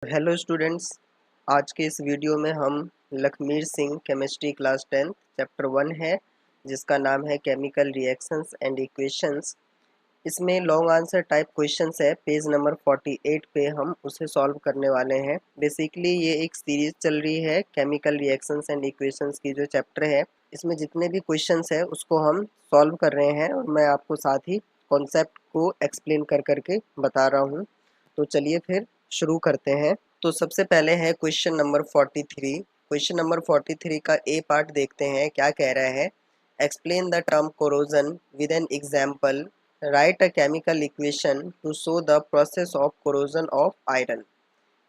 Hello students. आज के इस वीडियो में हम Lakhmir Singh chemistry class 10 chapter 1 है जिसका नाम है केमिकल रिएक्शंस एंड इक्वेशंस। इसमें लॉन्ग आंसर टाइप क्वेश्चंस है। पेज नंबर 48 पे हम उसे सॉल्व करने वाले हैं। बेसिकली ये एक सीरीज चल रही है केमिकल रिएक्शंस एंड इक्वेशंस की जो चैप्टर है, इसमें जितने भी क्वेश्चंस है उसको हम सॉल्व कर रहे हैं और मैं आपको साथ ही कॉन्सेप्ट को एक्सप्लेन कर करके बता रहा हूँ। तो चलिए फिर शुरू करते हैं। तो सबसे पहले है क्वेश्चन नंबर 43। क्वेश्चन नंबर 43 का ए पार्ट देखते हैं क्या कह रहा है। Explain the term corrosion with an example, right a chemical equation two show the process of corrosion of iron.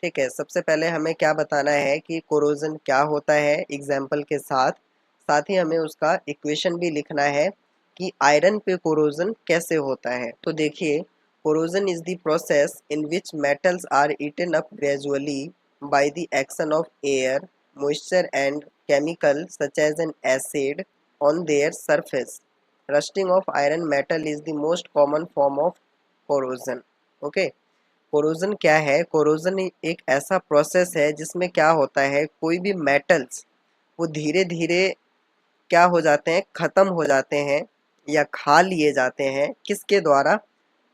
ठीक है, सबसे पहले हमें क्या बताना है कि कोरोजन क्या होता है एग्जाम्पल के साथ, साथ ही हमें उसका इक्वेशन भी लिखना है कि आयरन पे कोरोजन कैसे होता है। तो देखिए, corrosion is the process in which metals are eaten up gradually by the action of air, moisture and chemical such as an acid on their surface. Rusting of iron metal is the most common form of corrosion. Okay. Corrosion क्या है? Corrosion एक ऐसा process है जिसमें क्या होता है, कोई भी मेटल्स वो धीरे धीरे क्या हो जाते हैं, खत्म हो जाते हैं या खा लिए जाते हैं। किसके द्वारा?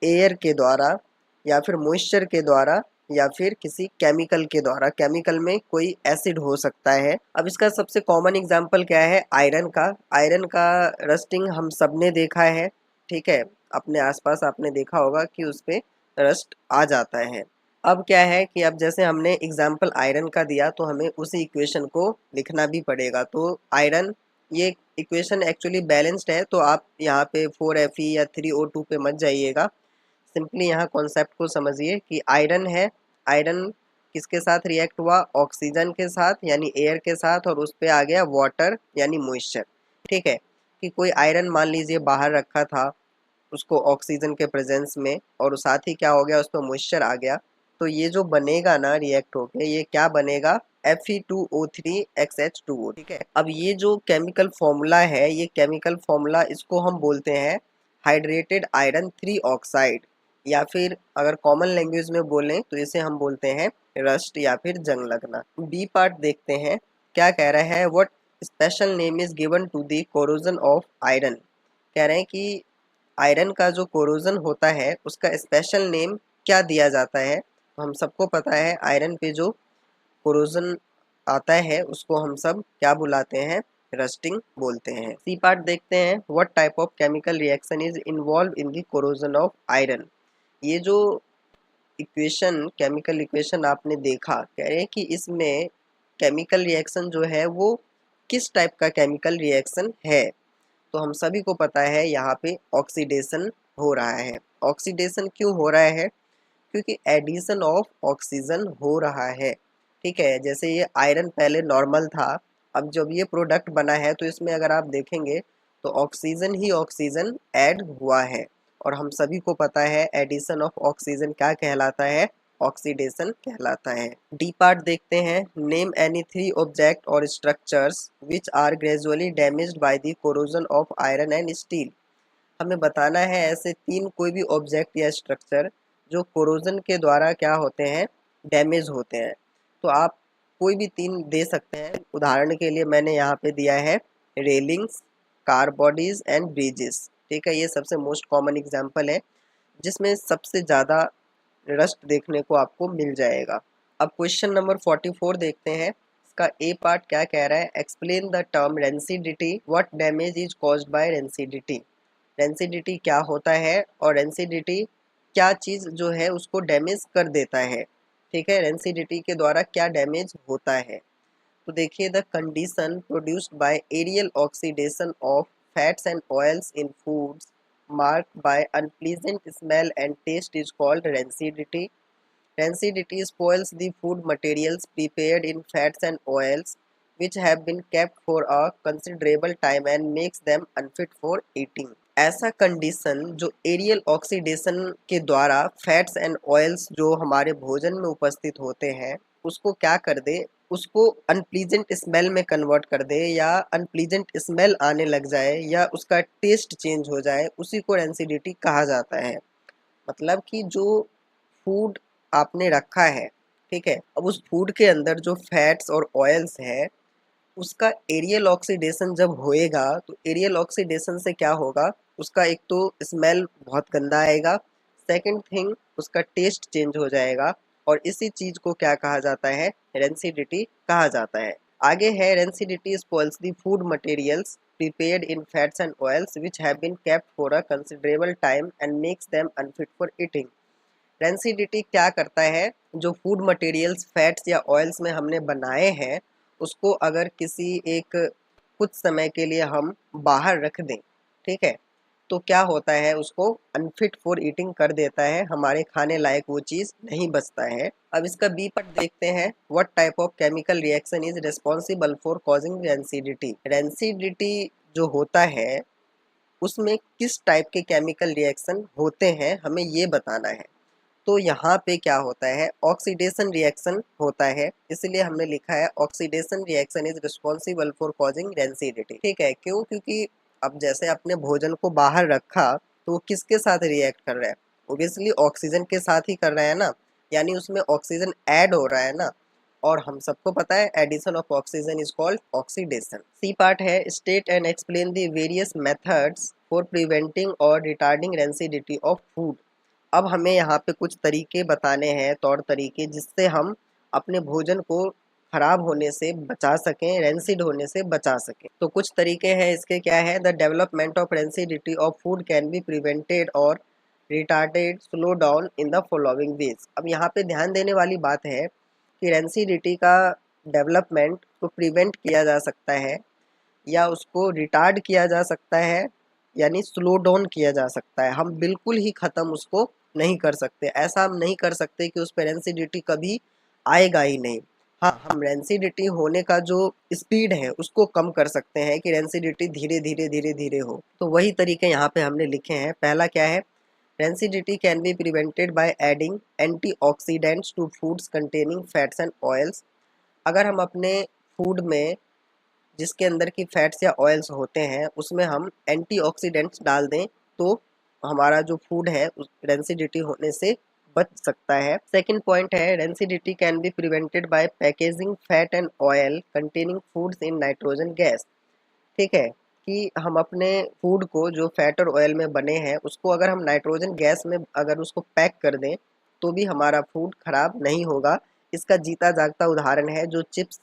एयर के द्वारा या फिर मॉइस्चर के द्वारा या फिर किसी केमिकल के द्वारा। केमिकल में कोई एसिड हो सकता है। अब इसका सबसे कॉमन एग्जांपल क्या है? आयरन का। आयरन का रस्टिंग हम सब ने देखा है। ठीक है, अपने आसपास आपने देखा होगा कि उस पे रस्ट आ जाता है। अब क्या है कि अब जैसे हमने एग्जाम्पल आयरन का दिया तो हमें उसी इक्वेशन को लिखना भी पड़ेगा। तो आयरन, ये इक्वेशन एक्चुअली बैलेंस्ड है, तो आप यहाँ पे 4Fe या 3O2 पे मत जाइएगा। सिंपली यहाँ कॉन्सेप्ट को समझिए कि आयरन है। आयरन किसके साथ रिएक्ट हुआ? ऑक्सीजन के साथ यानी एयर के साथ, और उस पे आ गया वाटर यानी मॉइस्चर। ठीक है, कि कोई आयरन मान लीजिए बाहर रखा था उसको ऑक्सीजन के प्रेजेंस में, और साथ ही क्या हो गया, उस पर मॉइस्चर आ गया। तो ये जो बनेगा ना रिएक्ट होके, ये क्या बनेगा? Fe2O3XH2O। ठीक है, अब ये जो केमिकल फॉर्मूला है, ये केमिकल फॉर्मूला इसको हम बोलते हैं हाइड्रेटेड आयरन 3 ऑक्साइड, या फिर अगर कॉमन लैंग्वेज में बोलें तो इसे हम बोलते हैं रस्ट या फिर जंग लगना। बी पार्ट देखते हैं क्या कह रहा है। What special name is given to the corrosion of iron. कह रहे हैं कि आयरन का जो कोरोजन होता है उसका स्पेशल नेम क्या दिया जाता है। तो हम सबको पता है आयरन पे जो कोरोजन आता है उसको हम सब क्या बुलाते हैं? रस्टिंग बोलते हैं। सी पार्ट देखते हैं। What type of chemical reaction is involve in the corrosion of iron. ये जो इक्वेशन, केमिकल इक्वेशन आपने देखा, कह रहे हैं कि इसमें केमिकल रिएक्शन जो है वो किस टाइप का केमिकल रिएक्शन है। तो हम सभी को पता है यहाँ पे ऑक्सीडेशन हो रहा है। ऑक्सीडेशन क्यों हो रहा है? क्योंकि एडिशन ऑफ ऑक्सीजन हो रहा है। ठीक है, जैसे ये आयरन पहले नॉर्मल था, अब जब ये प्रोडक्ट बना है तो इसमें अगर आप देखेंगे तो ऑक्सीजन ही ऑक्सीजन ऐड हुआ है, और हम सभी को पता है एडिशन ऑफ ऑक्सीजन क्या कहलाता है? ऑक्सीडेशन कहलाता है। डी पार्ट देखते हैं। Name any 3 object or structures which are gradually damaged by the corrosion of iron and steel. हमें बताना है ऐसे 3 कोई भी ऑब्जेक्ट या स्ट्रक्चर जो कोरोजन के द्वारा क्या होते हैं? डैमेज होते हैं। तो आप कोई भी 3 दे सकते हैं। उदाहरण के लिए मैंने यहाँ पे दिया है railings, car bodies and bridges. ठीक है, ये सबसे मोस्ट कॉमन एग्जाम्पल है जिसमें सबसे ज़्यादा रस्ट देखने को आपको मिल जाएगा। अब क्वेश्चन नंबर 44 देखते हैं। इसका ए पार्ट क्या कह रहा है। Explain the term rancidity, what damage is caused by rancidity. Rancidity क्या होता है और रेंसिडिटी क्या चीज़ जो है उसको डैमेज कर देता है। ठीक है, रेंसिडिटी के द्वारा क्या डैमेज होता है। तो देखिए, the condition produced by aerial oxidation of fats and oils in foods marked by unpleasant smell and taste is called rancidity. Rancidity spoils the food materials prepared in fats and oils which have been kept for a considerable time and makes them unfit for eating. ऐसा condition जो aerial oxidation के द्वारा fats and oils जो हमारे भोजन में उपस्थित होते हैं उसको क्या कर दे, उसको अनप्लीजेंट स्मेल में कन्वर्ट कर दे, या अनप्लीजेंट स्मेल आने लग जाए, या उसका टेस्ट चेंज हो जाए, उसी को रेंसिडिटी कहा जाता है। मतलब कि जो फूड आपने रखा है ठीक है। अब उस फूड के अंदर जो फैट्स और ऑयल्स है उसका एरियल ऑक्सीडेशन जब होएगा तो एरियल ऑक्सीडेशन से क्या होगा, उसका एक तो स्मेल बहुत गंदा आएगा, सेकंड थिंग उसका टेस्ट चेंज हो जाएगा, और इसी चीज को क्या कहा जाता है, रेंसिडिटी कहा जाता है। आगे है rancidity spoils the food materials prepared in fats and oils which have been kept for a considerable time and makes them unfit for eating। Rancidity क्या करता है, जो फूड मटेरियल्स फैट्स या ऑयल्स में हमने बनाए हैं उसको अगर किसी एक कुछ समय के लिए हम बाहर रख दें, ठीक है, तो क्या होता है, उसको अनफिट फॉर ईटिंग कर देता है, हमारे खाने लायक वो चीज़ नहीं बचता है। अब इसका बी पार्ट देखते हैं, what type of chemical reaction is responsible for causing rancidity. Rancidity जो होता है उसमें किस टाइप के केमिकल रिएक्शन होते हैं हमें ये बताना है। तो यहाँ पे क्या होता है, ऑक्सीडेशन रिएक्शन होता है, इसलिए हमने लिखा है oxidation reaction is responsible for causing rancidity. ठीक है, क्यों, क्योंकि अब जैसे अपने भोजन को बाहर रखा तो वो किसके साथ रिएक्ट कर रहा है, ओबियसली ऑक्सीजन के साथ ही कर रहा है ना, यानी उसमें ऑक्सीजन ऐड हो रहा है ना, और हम सबको पता है addition of oxygen is called oxidation. C part है, state and explain the various methods for preventing और रिटार्डिंग रेंसिडिटी ऑफ फूड। अब हमें यहाँ पे कुछ तरीके बताने हैं, तौर तरीके, जिससे हम अपने भोजन को खराब होने से बचा सकें, रेंसिड होने से बचा सकें। तो कुछ तरीके हैं इसके, क्या है, the development of rancidity of food can be prevented और retarded slow down in the following ways. अब यहाँ पे ध्यान देने वाली बात है कि रेंसिडिटी का डेवलपमेंट को प्रिवेंट किया जा सकता है या उसको रिटार्ड किया जा सकता है, यानी स्लो डाउन किया जा सकता है। हम बिल्कुल ही ख़त्म उसको नहीं कर सकते, ऐसा हम नहीं कर सकते कि उस पर रेंसिडिटी कभी आएगा ही नहीं। हाँ, हम रेंसिडिटी होने का जो स्पीड है उसको कम कर सकते हैं कि रेंसिडिटी धीरे धीरे धीरे धीरे हो। तो वही तरीके यहाँ पे हमने लिखे हैं। पहला क्या है, rancidity can be prevented by adding antioxidants to foods containing fats and oils. अगर हम अपने फूड में जिसके अंदर की फैट्स या ऑयल्स होते हैं उसमें हम एंटीऑक्सीडेंट्स डाल दें तो हमारा जो फूड है उस रेंसिडिटी होने से बच सकता है। सेकंड पॉइंट है, rancidity can be prevented bye packaging fat and oil containing foods in nitrogen gas. ठीक है, कि हम अपने फूड को जो फैट और ऑयल में बने हैं उसको अगर हम नाइट्रोजन गैस में अगर उसको पैक कर दें तो भी हमारा फूड खराब नहीं होगा। इसका जीता जागता उदाहरण है जो चिप्स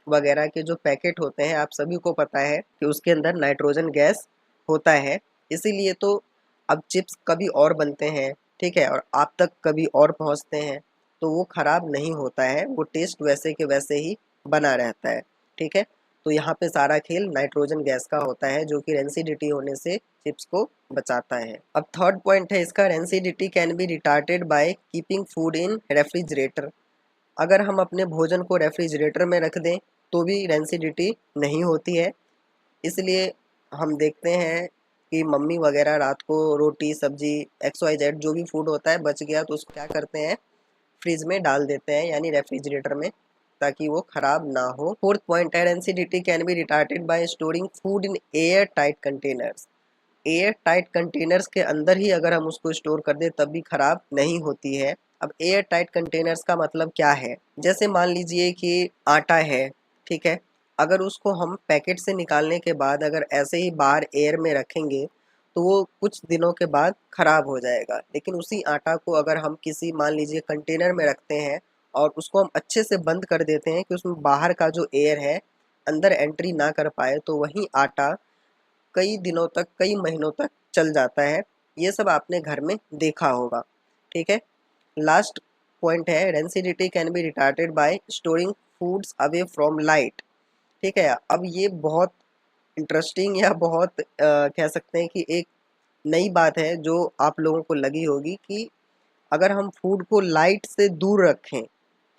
वगैरह के जो पैकेट होते हैं, आप सभी को पता है कि उसके अंदर नाइट्रोजन गैस होता है, इसीलिए तो अब चिप्स कभी और बनते हैं, ठीक है, और आप तक कभी और पहुंचते हैं, तो वो खराब नहीं होता है, वो टेस्ट वैसे के वैसे ही बना रहता है। ठीक है, तो यहाँ पे सारा खेल नाइट्रोजन गैस का होता है जो कि रेंसिडिटी होने से चिप्स को बचाता है। अब थर्ड पॉइंट है इसका, rancidity can B retarded by keeping food in refrigerator. अगर हम अपने भोजन को रेफ्रिजरेटर में रख दें तो भी रेंसिडिटी नहीं होती है। इसलिए हम देखते हैं कि मम्मी वगैरह रात को रोटी सब्जी XYZ जो भी फूड होता है बच गया तो उसको क्या करते हैं, फ्रिज में डाल देते हैं, यानी रेफ्रिजरेटर में, ताकि वो खराब ना हो। फोर्थ पॉइंट है, rancidity can B retarded bye storing food in air tight containers. Air tight containers के अंदर ही अगर हम उसको स्टोर कर दें तब भी खराब नहीं होती है। अब एयर टाइट कंटेनर्स का मतलब क्या है, जैसे मान लीजिए कि आटा है, ठीक है, अगर उसको हम पैकेट से निकालने के बाद अगर ऐसे ही बाहर एयर में रखेंगे तो वो कुछ दिनों के बाद खराब हो जाएगा। लेकिन उसी आटा को अगर हम किसी मान लीजिए कंटेनर में रखते हैं और उसको हम अच्छे से बंद कर देते हैं कि उसमें बाहर का जो एयर है अंदर एंट्री ना कर पाए, तो वही आटा कई दिनों तक कई महीनों तक चल जाता है। ये सब आपने घर में देखा होगा। ठीक है, लास्ट पॉइंट है, rancidity can B retarded bye storing foods away from light. ठीक है, अब ये बहुत इंटरेस्टिंग या बहुत कह सकते हैं कि एक नई बात है जो आप लोगों को लगी होगी कि अगर हम फूड को लाइट से दूर रखें,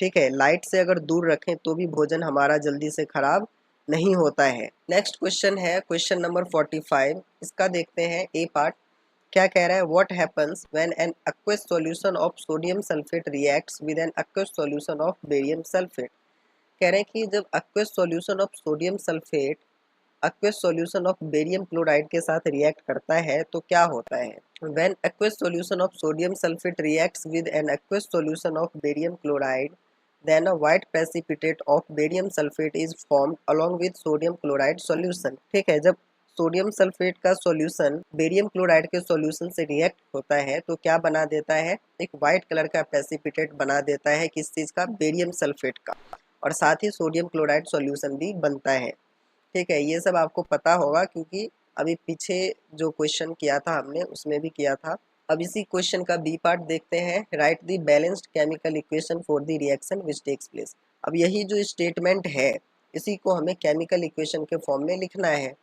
ठीक है, लाइट से अगर दूर रखें तो भी भोजन हमारा जल्दी से खराब नहीं होता है। नेक्स्ट क्वेश्चन है क्वेश्चन नंबर 45। इसका देखते हैं ए पार्ट। क्या कह रहा है, what happens when an aqueous solution of sodium sulphate reacts with an aqueous solution of barium sulphate. कह रहे हैं कि जब aqueous solution of sodium sulphate aqueous solution of barium chloride के साथ रिएक्ट करता है तो क्या होता है। When aqueous solution of sodium sulfate reacts with an aqueous solution of barium chloride, then a white precipitate of barium sulfate is formed along with sodium chloride solution। ठीक है, जब सोडियम सल्फेट का सॉल्यूशन बेरियम क्लोराइड के solution से react होता है तो क्या बना देता है, एक वाइट कलर का प्रेसिपिटेट बना देता है, किस चीज़ का, बेरियम सल्फेट का, और साथ ही सोडियम क्लोराइड सॉल्यूशन भी बनता है। ठीक है, ये सब आपको पता होगा क्योंकि अभी पीछे जो क्वेश्चन किया था हमने उसमें भी किया था। अब इसी क्वेश्चन का बी पार्ट देखते हैं। Write the balanced chemical equation for the reaction which takes place. अब यही जो स्टेटमेंट है इसी को हमें केमिकल इक्वेशन के फॉर्म में लिखना है।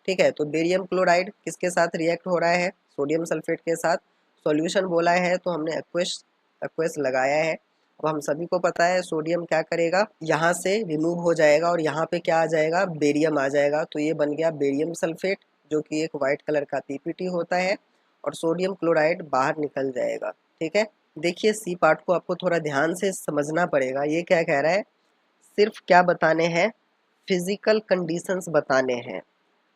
ठीक है, तो बेरियम क्लोराइड किसके साथ रिएक्ट हो रहा है, सोडियम सल्फेट के साथ। सॉल्यूशन बोला है तो हमने एक्वेस एक्वेस लगाया है। अब हम सभी को पता है सोडियम क्या करेगा, यहाँ से रिमूव हो जाएगा और यहाँ पे क्या आ जाएगा, बेरियम आ जाएगा। तो ये बन गया बेरियम सल्फेट जो कि एक वाइट कलर का पीपीटी होता है, और सोडियम क्लोराइड बाहर निकल जाएगा। ठीक है, देखिए सी पार्ट को आपको थोड़ा ध्यान से समझना पड़ेगा। ये क्या कह रहा है, सिर्फ क्या बताने हैं, फिजिकल कंडीशंस बताने हैं।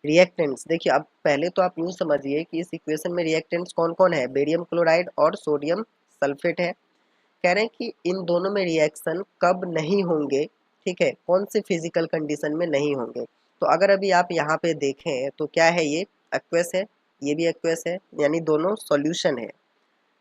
रिएक्टेंट्स देखिए, अब पहले तो आप यूँ समझिए कि इस इक्वेशन में रिएक्टेंट्स कौन कौन है, बेरियम क्लोराइड और सोडियम सल्फेट है। कह रहे हैं कि इन दोनों में रिएक्शन कब नहीं होंगे, ठीक है, कौन से फिजिकल कंडीशन में नहीं होंगे। तो अगर अभी आप यहाँ पे देखें तो क्या है, ये एक्वेस है, ये भी एक्वेस है, यानी दोनों सॉल्यूशन है।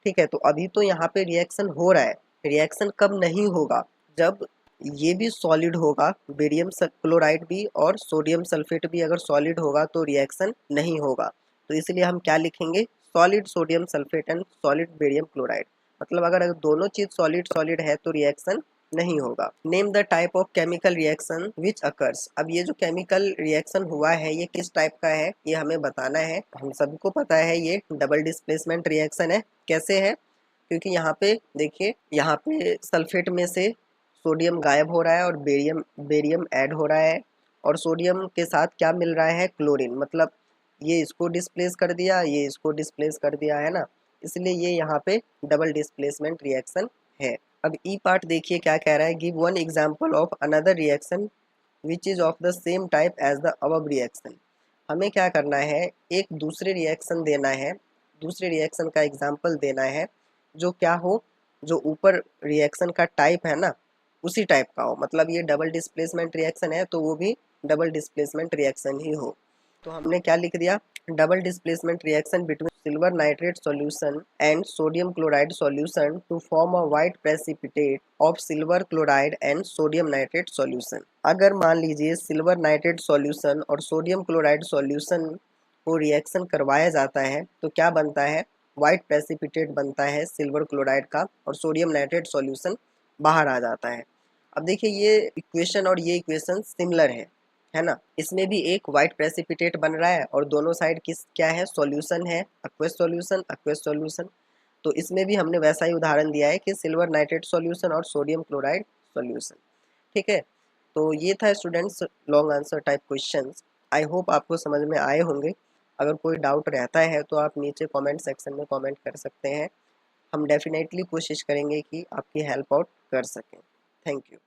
ठीक है, तो अभी तो यहाँ पे रिएक्शन हो रहा है। रिएक्शन कब नहीं होगा, जब ये भी सॉलिड होगा, बेरियम क्लोराइड भी और सोडियम सल्फेट भी अगर सॉलिड होगा तो रिएक्शन नहीं होगा। तो इसलिए हम क्या लिखेंगे, solid sodium sulphate and solid barium chloride. मतलब अगर दोनों चीज सॉलिड सॉलिड है तो रिएक्शन नहीं होगा। Name the type of chemical reaction which occurs. अब ये जो केमिकल रिएक्शन हुआ है ये किस टाइप का है ये हमें बताना है। हम सबको पता है ये डबल डिस्प्लेसमेंट रिएक्शन है। कैसे है, क्योंकि यहाँ पे देखिए, यहाँ पे सल्फेट में से सोडियम गायब हो रहा है और बेरियम बेरियम ऐड हो रहा है, और सोडियम के साथ क्या मिल रहा है, क्लोरीन। मतलब ये इसको डिस्प्लेस कर दिया, ये इसको डिस्प्लेस कर दिया, है ना, इसलिए ये यहाँ पे डबल डिस्प्लेसमेंट रिएक्शन है। अब ई पार्ट देखिए क्या कह रहा है, give one example of another reaction which is of the same type as the above reaction. हमें क्या करना है, एक दूसरे रिएक्शन देना है, दूसरे रिएक्शन का एग्जाम्पल देना है जो क्या हो, जो ऊपर रिएक्शन का टाइप है ना उसी टाइप का हो। मतलब ये डबल डिस्प्लेसमेंट रिएक्शन है तो वो भी डबल डिस्प्लेसमेंट रिएक्शन ही हो। तो हमने क्या लिख दिया, double displacement reaction between silver nitrate solution and sodium chloride solution to form a white precipitate of silver chloride and sodium nitrate solution. अगर मान लीजिए सिल्वर नाइट्रेट सॉल्यूशन और सोडियम क्लोराइड सॉल्यूशन को रिएक्शन करवाया जाता है तो क्या बनता है, व्हाइट प्रेसिपिटेट बनता है सिल्वर क्लोराइड का, और सोडियम नाइट्रेट सॉल्यूशन बाहर आ जाता है। अब देखिए ये इक्वेशन और ये इक्वेशन सिमिलर है ना, इसमें भी एक व्हाइट प्रेसिपिटेट बन रहा है और दोनों साइड किस क्या है, सॉल्यूशन है, एक्वस सॉल्यूशन एक्वस सॉल्यूशन। तो इसमें भी हमने वैसा ही उदाहरण दिया है कि सिल्वर नाइट्रेट सॉल्यूशन और सोडियम क्लोराइड सॉल्यूशन। ठीक है, तो ये था students long answer type questions. I hope आपको समझ में आए होंगे। अगर कोई डाउट रहता है तो आप नीचे कमेंट सेक्शन में कमेंट कर सकते हैं। हम डेफिनेटली कोशिश करेंगे कि आपकी हेल्प आउट कर सकें। Thank you.